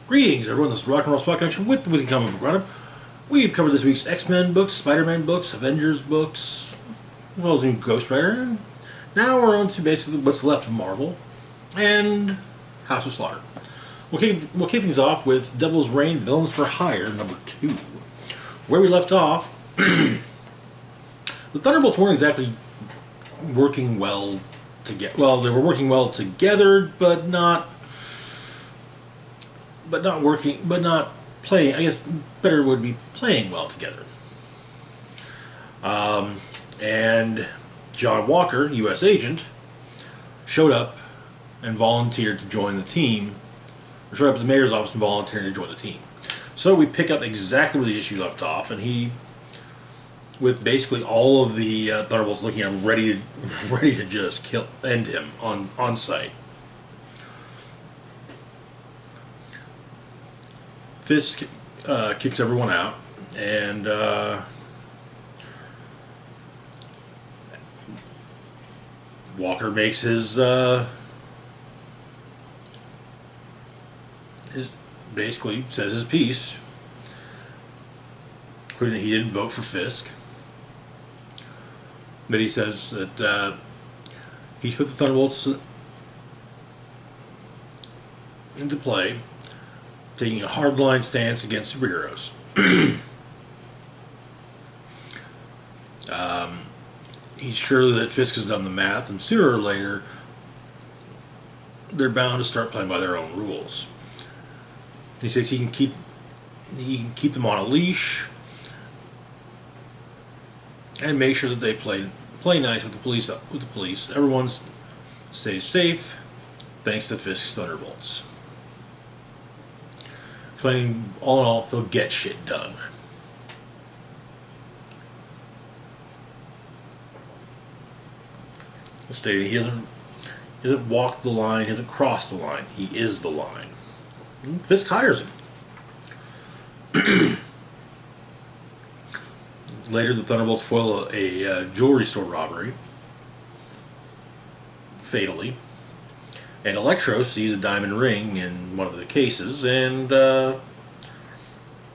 Greetings, everyone. This is Rock and Roll Spot Connection with the Weekly Comic Book Roundup. We've covered this week's X-Men books, Spider-Man books, Avengers books, as well as new Ghost Rider. And now we're on to basically what's left of Marvel and House of Slaughter. We'll kick things off with Devil's Reign, Villains for Hire, number 2. Where we left off, the Thunderbolts weren't exactly working well together. Well, they were working well together, but not playing. I guess better would be playing well together. And John Walker, U.S. agent, showed up and volunteered to join the team. Or showed up at the mayor's office and volunteered to join the team. So we pick up exactly where the issue left off, and he, with basically all of the Thunderbolts looking at him, ready to just end him on sight. Fisk kicks everyone out, and Walker makes his basically says his piece, including that he didn't vote for Fisk. But he says that he's put the Thunderbolts into play, taking a hardline stance against superheroes. He's sure that Fisk has done the math, and sooner or later, they're bound to start playing by their own rules. He says he can keep them on a leash and make sure that they play nice with the police. Everyone stays safe, thanks to Fisk's Thunderbolts. Explaining, all in all, he'll get shit done. Stating he hasn't walked the line, he hasn't crossed the line, he is the line. And Fisk hires him. Later, the Thunderbolts foil a jewelry store robbery, fatally. And Elektra sees a diamond ring in one of the cases and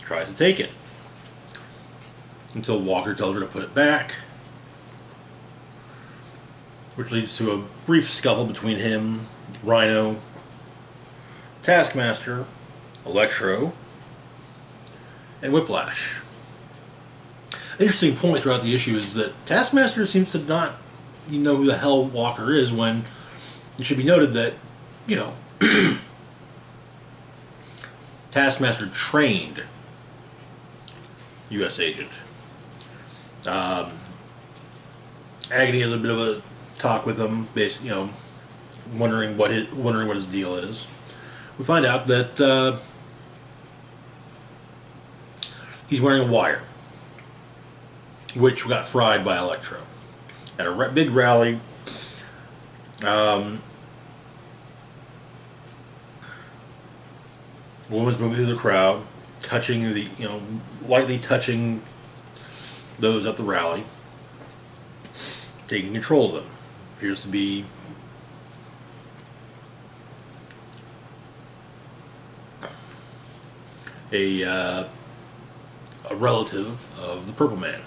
tries to take it. Until Walker tells her to put it back, which leads to a brief scuffle between him, Rhino, Taskmaster, Electro, and Whiplash. Interesting point throughout the issue is that Taskmaster seems to not know who the hell Walker is, when it should be noted that, Taskmaster trained U.S. agent. Agony has a bit of a talk with him, basically, wondering what his deal is. We find out that he's wearing a wire, which got fried by Elektra at a big rally. A woman's moving through the crowd, lightly touching those at the rally, taking control of them. Appears to be a relative of the Purple Man.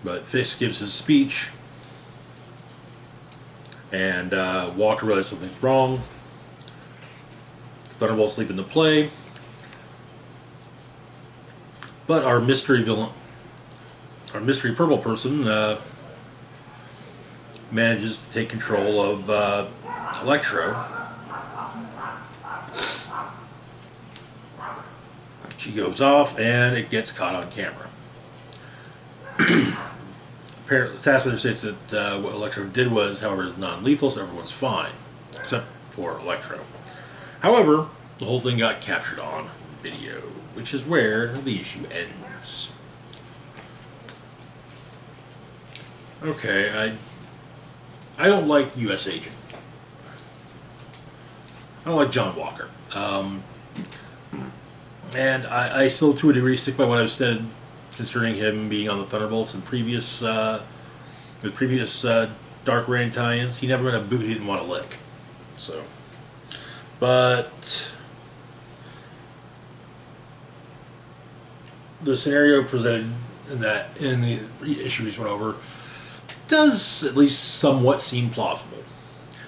But Fisk gives his speech, and Walker realizes something's wrong. Thunderbolts leap into play, but our mystery purple person, manages to take control of Electro. She goes off, and it gets caught on camera. Apparently, Taskmaster states that what Electro did was, however, is non-lethal, so everyone's fine, except for Electro. However, the whole thing got captured on video, which is where the issue ends. Okay, I don't like U.S. Agent. I don't like John Walker. And I still, to a degree, stick by what I've said concerning him being on the Thunderbolts and previous Dark Reign tie-ins. He never went a boot he didn't want to lick. So, but the scenario presented in the issue we just went over does at least somewhat seem plausible.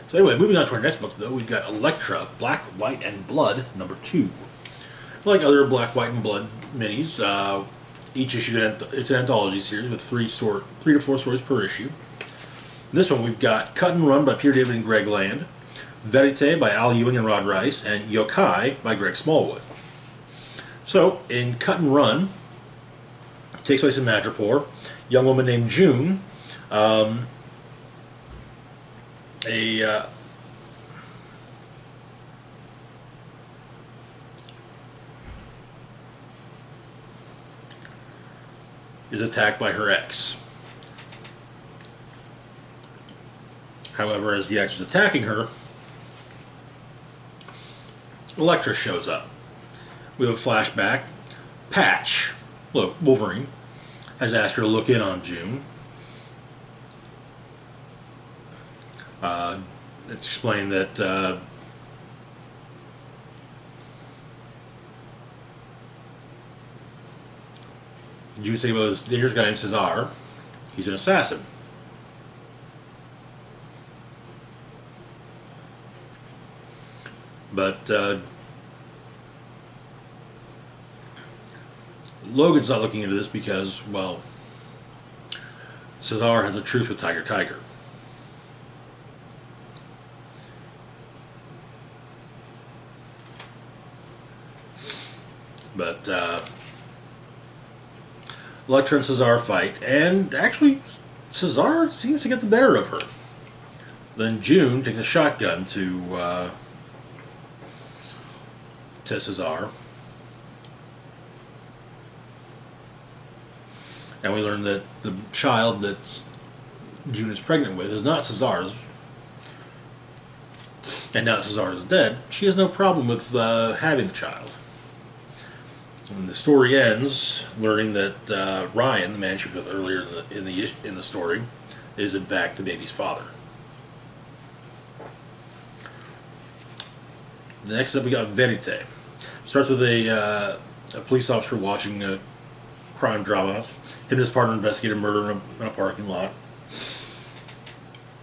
So anyway, moving on to our next book, though, we've got Elektra, Black, White, and Blood, #2. Like other Black, White, and Blood minis, each issue it's an anthology series with 3 to 4 stories per issue. In this one, we've got Cut and Run by Peter David and Greg Land, Verite by Al Ewing and Rod Rice, and Yokai by Greg Smallwood. So, in Cut and Run, it takes place in Madripoor. A young woman named June, is attacked by her ex. However, as the ex is attacking her, Elektra shows up. We have a flashback. Patch, look, Wolverine, has asked her to look in on June. It's explained that June's thinking about this dangerous guy named Cesar. He's an assassin. But Logan's not looking into this because, well, Cesar has a truce with Tiger. But Elektra and Cesar fight, and actually Cesar seems to get the better of her. Then June takes a shotgun to Cesar, and we learn that the child that June is pregnant with is not Cesar's. And now that Cesar is dead, she has no problem with having the child. And the story ends learning that Ryan, the man she was with earlier in the story, is in fact the baby's father. The next up we got Verite. Starts with a police officer watching a crime drama. Him and his partner investigate a murder in a parking lot.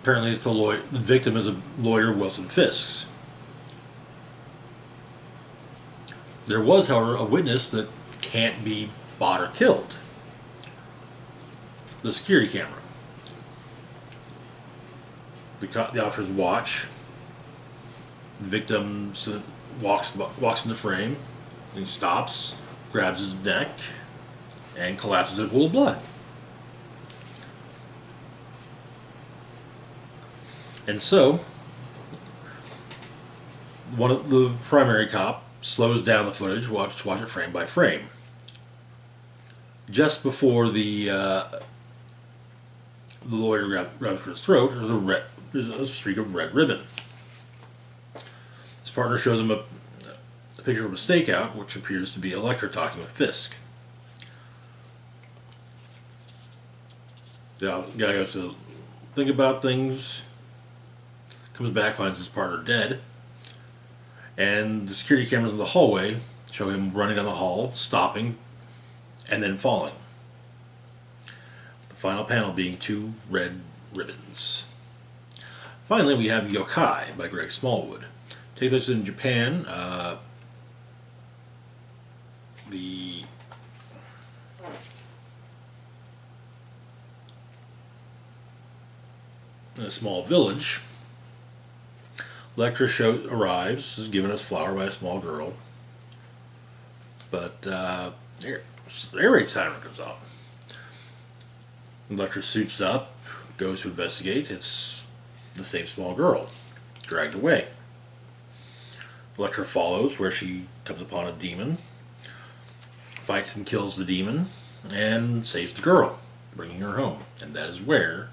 Apparently, the victim is a lawyer, Wilson Fisk's. There was, however, a witness that can't be bought or killed. The security camera. The officers watch. The victim walks in the frame. And he stops, grabs his neck, and collapses in a pool of blood. And so, one of the primary cop slows down the footage, watch it frame by frame. Just before the lawyer grabs for his throat, there's a streak of red ribbon. His partner shows him a picture of a stakeout, which appears to be Elektra talking with Fisk. The guy goes to think about things, comes back, finds his partner dead, and the security cameras in the hallway show him running down the hall, stopping, and then falling. The final panel being 2 red ribbons. Finally, we have Yokai by Greg Smallwood. Takes place in Japan. In a small village, Elektra arrives, is given a flower by a small girl, but air raid siren goes off. Elektra suits up, goes to investigate. It's the same small girl, dragged away. Elektra follows, where she comes upon a demon, fights and kills the demon, and saves the girl, bringing her home. And that is where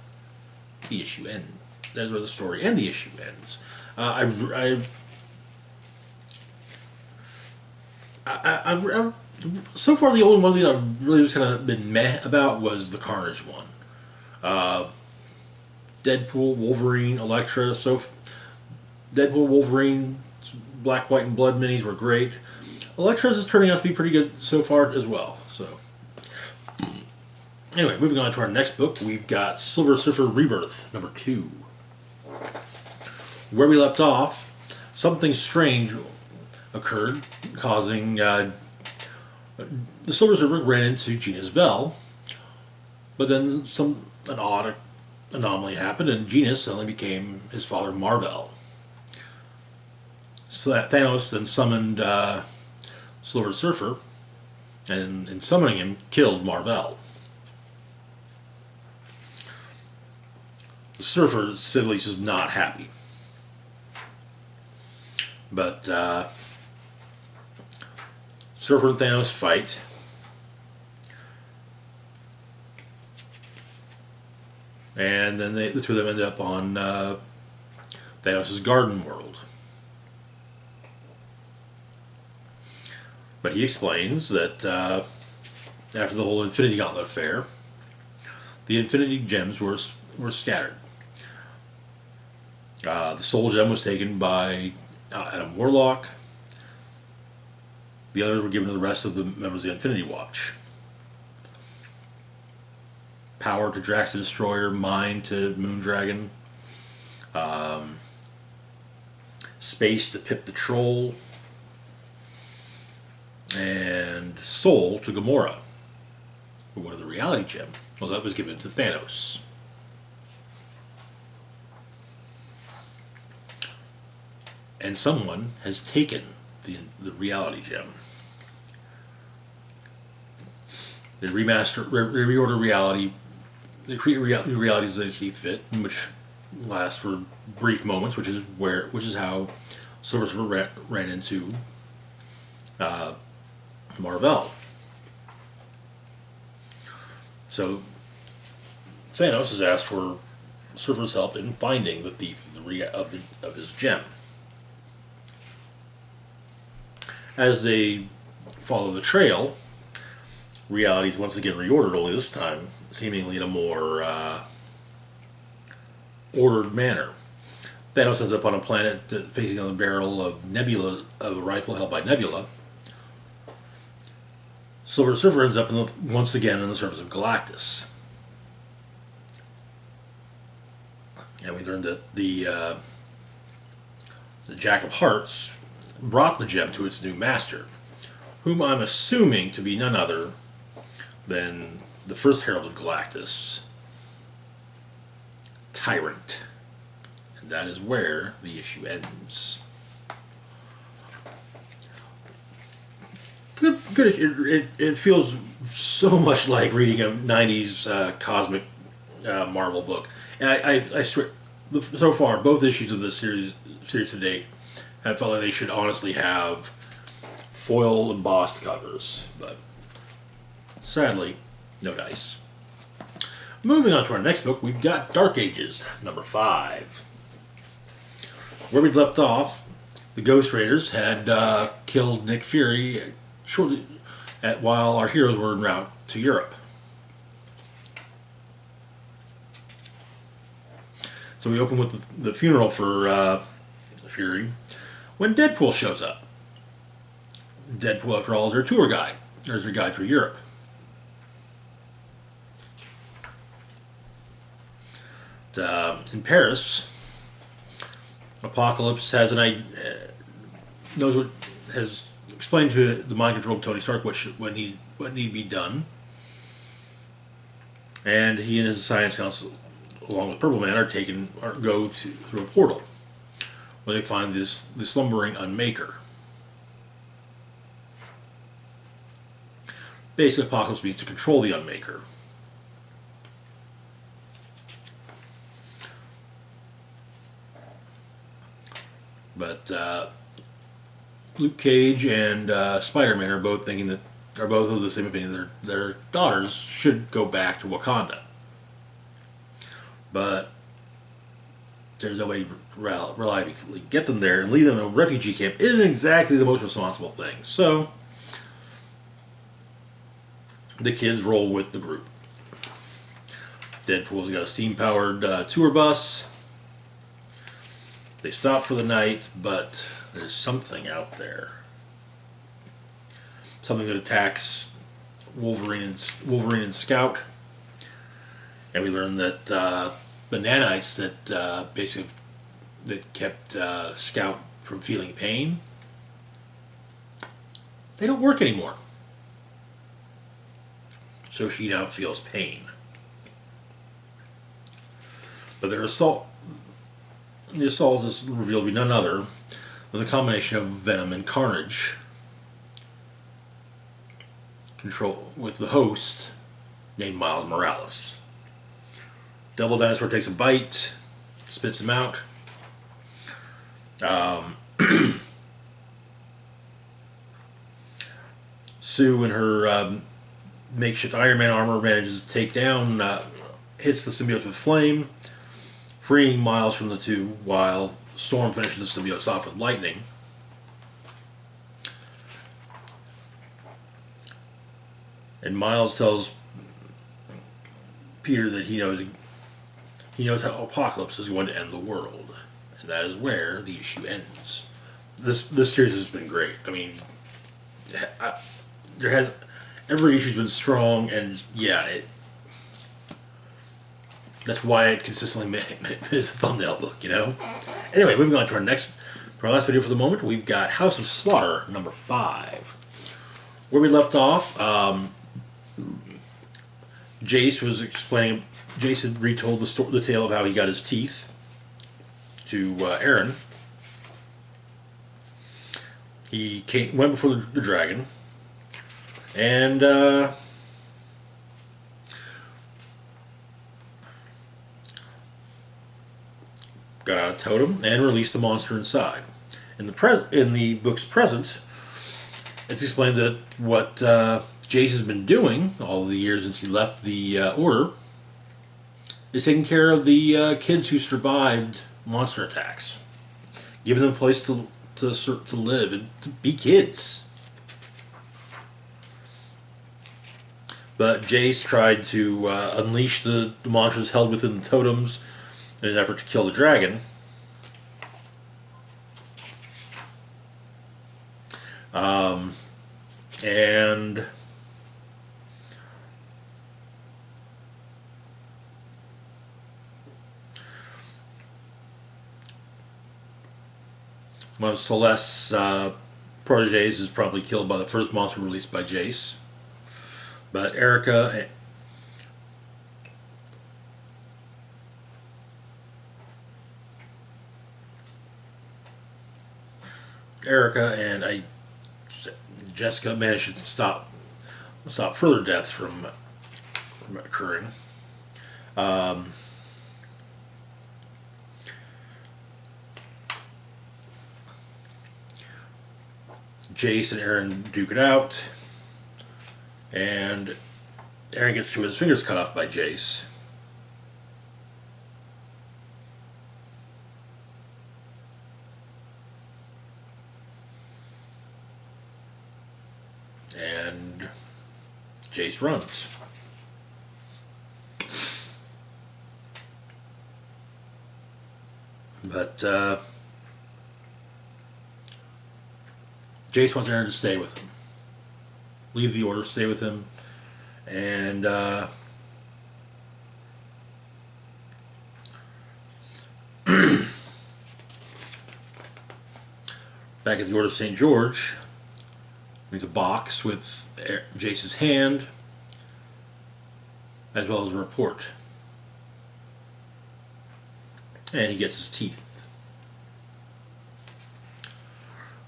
the issue ends. That is where the story and the issue ends. So far, the only one that I've really just kind of been meh about was the Carnage one. Deadpool, Wolverine, Elektra. Deadpool, Wolverine, Black, White, and Blood minis were great. Elektra's is turning out to be pretty good so far as well. So Anyway, moving on to our next book, we've got Silver Surfer Rebirth, number 2. Where we left off, something strange occurred, causing the Silver Surfer ran into Gina's Bell, but then an odd anomaly happened, and Gina suddenly became his father Mar-Vell. So that Thanos then summoned Silver Surfer, and in summoning him, killed Mar-Vell. The Surfer, Sidley, is not happy. But Surfer and Thanos fight. And then the two of them end up on Thanos' garden world. But he explains that after the whole Infinity Gauntlet affair, the Infinity Gems were scattered. The Soul Gem was taken by Adam Warlock. The others were given to the rest of the members of the Infinity Watch. Power to Drax the Destroyer, Mind to Moondragon, Space to Pip the Troll, and Soul to Gamora. But what of the Reality Gem? Well, that was given to Thanos. And someone has taken the Reality Gem. They reorder reality. They create realities as they see fit, which lasts for brief moments, which is how Silver Surfer ran into Mar-Vell. So Thanos has asked for Surfer's help in finding the thief of his gem. As they follow the trail, reality is once again reordered, only this time seemingly in a more ordered manner. Thanos ends up on a planet facing on the barrel of a rifle held by Nebula. Silver Surfer ends up once again on the surface of Galactus. And we learned that the Jack of Hearts brought the gem to its new master, whom I'm assuming to be none other than the first Herald of Galactus, Tyrant. And that is where the issue ends. Good. It feels so much like reading a 90s cosmic Marvel book. And I swear, so far, both issues of this series to date, I felt like they should honestly have foil embossed covers. But sadly, no dice. Moving on to our next book, we've got Dark Ages, number 5. Where we left off, the Ghost Raiders had killed Nick Fury shortly while our heroes were en route to Europe. So we open with the funeral for Fury when Deadpool shows up. Deadpool, after all, is their tour guide. There's their guide through Europe. In Paris, Apocalypse has has explained to the mind-controlled Tony Stark what need to be done, and he and his science council, along with Purple Man, go through a portal where they find the slumbering Unmaker. Basically, Apocalypse means to control the Unmaker. But Luke Cage and Spider-Man are both of the same opinion that their daughters should go back to Wakanda. But there's no way to reliably get them there, and leave them in a refugee camp isn't exactly the most responsible thing. So the kids roll with the group. Deadpool's got a steam-powered tour bus. They stop for the night, but there's something out there. Something that attacks Wolverine and Scout. And we learned that the nanites that basically that kept Scout from feeling pain, they don't work anymore. So she now feels pain. But the assault is revealed to be none other than a combination of venom and carnage. Control with the host named Miles Morales. Devil Dinosaur takes a bite, spits him out. Sue in her makeshift Iron Man armor manages to take down, hits the symbiote with flame, freeing Miles from the two, while Storm finishes the symbiote off with lightning. And Miles tells Peter that he knows how Apocalypse is going to end the world, and that is where the issue ends. This series has been great. I mean, every issue's been strong, and yeah, that's why it consistently is a thumbnail book, you know. Anyway, moving on to our last video for the moment, we've got House of Slaughter number 5. Where we left off, Jace was explaining. Jace had retold the tale of how he got his teeth to Aaron. He went before the dragon, and got out a totem and released the monster inside. In the book's present, it's explained that what Jace has been doing all the years since he left the Order is taking care of the kids who survived monster attacks, giving them a place to live and to be kids. But Jace tried to unleash the monsters held within the totems in an effort to kill the dragon. And one of Celeste's proteges is probably killed by the first monster released by Jace. But Erica and Jessica managed to stop further deaths from occurring. Jace and Aaron duke it out, and Aaron gets his fingers cut off by Jace. And Jace runs. But Jace wants Aaron to stay with him. Leave the Order, stay with him. And back at the Order of St. George, there's a box with Jace's hand, as well as a report. And he gets his teeth.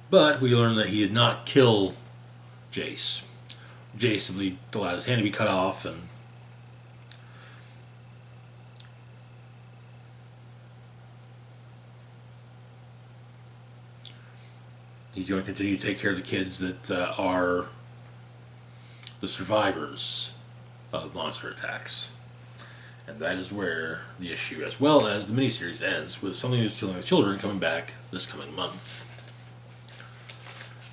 But we learn that he did not kill Jace. Jace simply allowed his hand to be cut off, and he's going to continue to take care of the kids that are the survivors of monster attacks. And that is where the issue, as well as the miniseries, ends, with Something Who's Killing the Children coming back this coming month.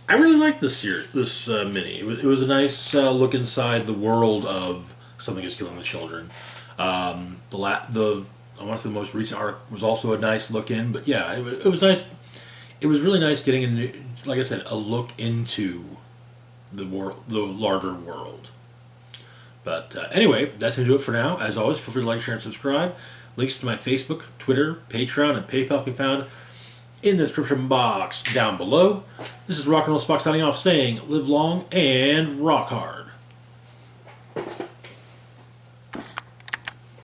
I really liked this mini. It was a nice look inside the world of Something Is Killing the Children. I want to say the most recent arc was also a nice look in, but yeah, it was nice. It was really nice getting, like I said, a look into the world, the larger world. But anyway, that's going to do it for now. As always, feel free to like, share, and subscribe. Links to my Facebook, Twitter, Patreon, and PayPal can be found in the description box down below. This is Rock and Roll Spock signing off saying live long and rock hard.